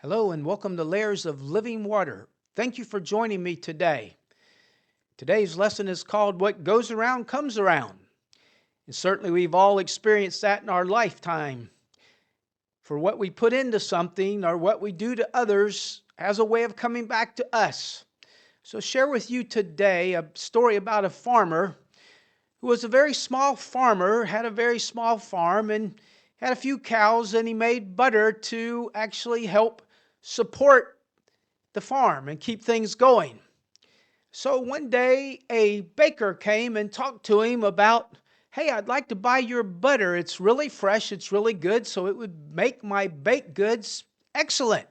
Hello and welcome to Layers of Living Water. Thank you for joining me today. Today's lesson is called What Goes Around Comes Around. And certainly we've all experienced that in our lifetime. For what we put into something or what we do to others has a way of coming back to us. So share with you today a story about a farmer who was a very small farmer, had a very small farm and had a few cows, and he made butter to actually help support the farm and keep things going. So one day a baker came and talked to him about, hey, I'd like to buy your butter. It's really fresh, it's really good, so it would make my baked goods excellent.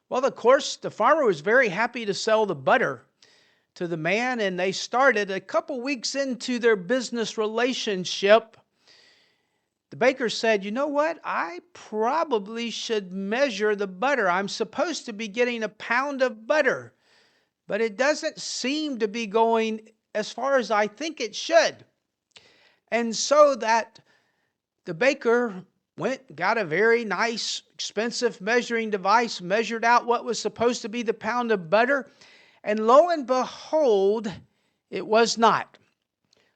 Well, of course, the farmer was very happy to sell the butter to the man, and they started a couple weeks into their business relationship. The baker said, you know what, I probably should measure the butter. I'm supposed to be getting a pound of butter, but it doesn't seem to be going as far as I think it should. And so that the baker went, got a very nice, expensive measuring device, measured out what was supposed to be the pound of butter, and lo and behold, it was not.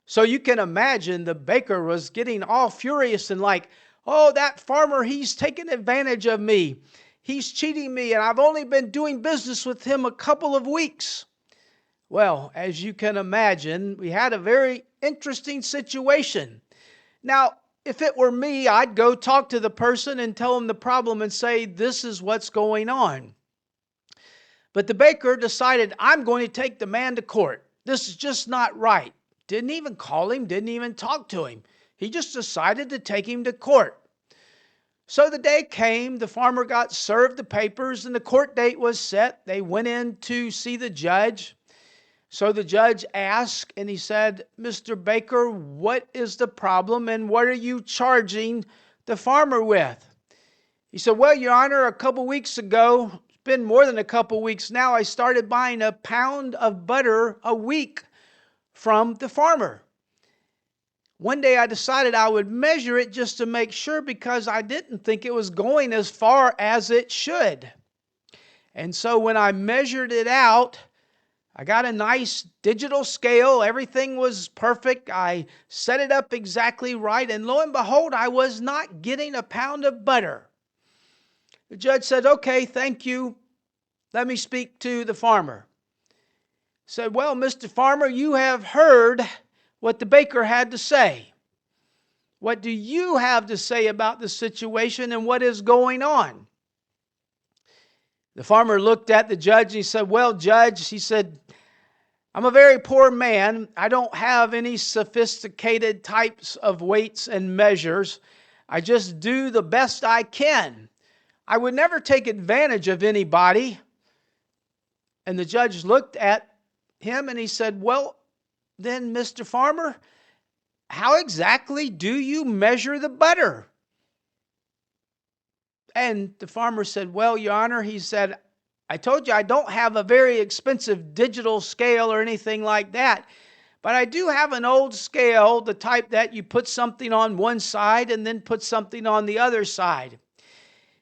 So you can imagine the baker was getting all furious and like, oh, that farmer, he's taking advantage of me. He's cheating me, and I've only been doing business with him a couple of weeks. Well, as you can imagine, we had a very interesting situation. Now, if it were me, I'd go talk to the person and tell them the problem and say, this is what's going on. But the baker decided, I'm going to take the man to court. This is just not right. Didn't even call him, didn't even talk to him. He just decided to take him to court. So the day came, the farmer got served the papers, and the court date was set. They went in to see the judge. So the judge asked, and he said, Mr. Baker, what is the problem, and what are you charging the farmer with? He said, well, Your Honor, a couple weeks ago, it's been more than a couple weeks now, I started buying a pound of butter a week from the farmer. One day I decided I would measure it just to make sure because I didn't think it was going as far as it should. And so when I measured it out, I got a nice digital scale. Everything was perfect. I set it up exactly right. And lo and behold, I was not getting a pound of butter. The judge said, okay, thank you. Let me speak to the farmer. Said, well, Mr. Farmer, you have heard what the baker had to say. What do you have to say about the situation and what is going on? The farmer looked at the judge and he said, well, Judge, he said, I'm a very poor man. I don't have any sophisticated types of weights and measures. I just do the best I can. I would never take advantage of anybody. And the judge looked at him and he said, well, then, Mr. Farmer, how exactly do you measure the butter? And the farmer said, well, Your Honor, he said, I told you I don't have a very expensive digital scale or anything like that, but I do have an old scale, the type that you put something on one side and then put something on the other side.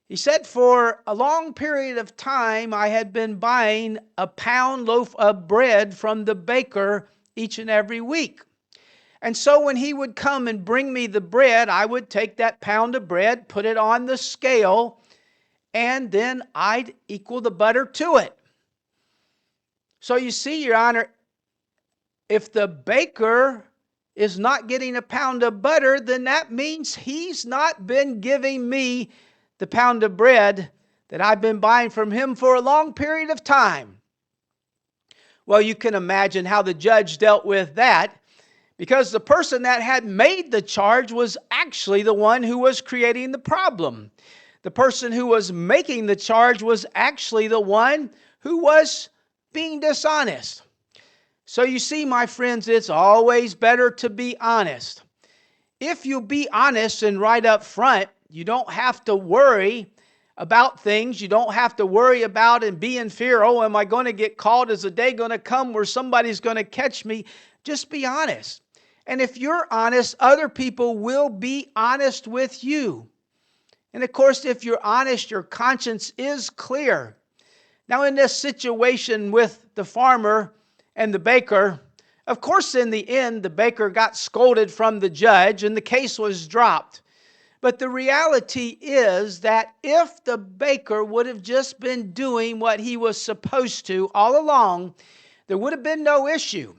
He said, for a long period of time, I had been buying a pound loaf of bread from the baker each and every week. And so when he would come and bring me the bread, I would take that pound of bread, put it on the scale, and then I'd equal the butter to it. So you see, Your Honor, if the baker is not getting a pound of butter, then that means he's not been giving me the pound of bread that I've been buying from him for a long period of time. Well, you can imagine how the judge dealt with that, because the person that had made the charge was actually the one who was creating the problem. The person who was making the charge was actually the one who was being dishonest. So you see, my friends, it's always better to be honest. If you be honest and right up front, you don't have to worry about things. You don't have to worry about and be in fear, oh, am I going to get caught? Is a day going to come where somebody's going to catch me? Just be honest. And if you're honest, other people will be honest with you. And of course, if you're honest, your conscience is clear. Now, in this situation with the farmer and the baker, of course, in the end, the baker got scolded from the judge and the case was dropped. But the reality is that if the baker would have just been doing what he was supposed to all along, there would have been no issue.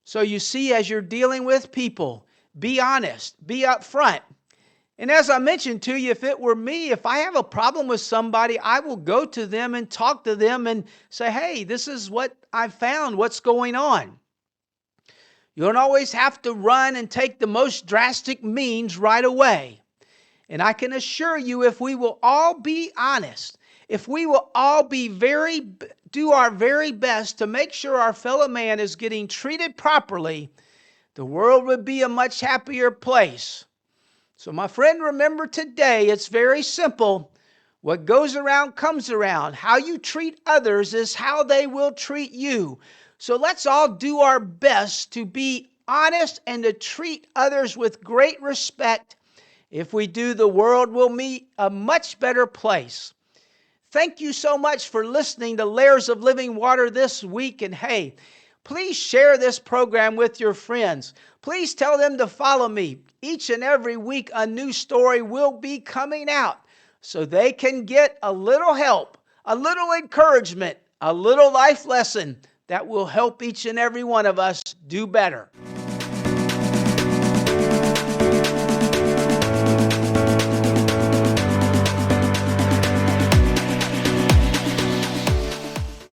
So you see, as you're dealing with people, be honest, be upfront. And as I mentioned to you, if it were me, if I have a problem with somebody, I will go to them and talk to them and say, hey, this is what I found, what's going on. You don't always have to run and take the most drastic means right away. And I can assure you, if we will all be honest, if we will all do our very best to make sure our fellow man is getting treated properly, the world would be a much happier place. So my friend, remember today, it's very simple. What goes around comes around. How you treat others is how they will treat you. So let's all do our best to be honest and to treat others with great respect. If we do, the world will be a much better place. Thank you so much for listening to Layers of Living Water this week. And hey, please share this program with your friends. Please tell them to follow me. Each and every week, a new story will be coming out so they can get a little help, a little encouragement, a little life lesson that will help each and every one of us do better.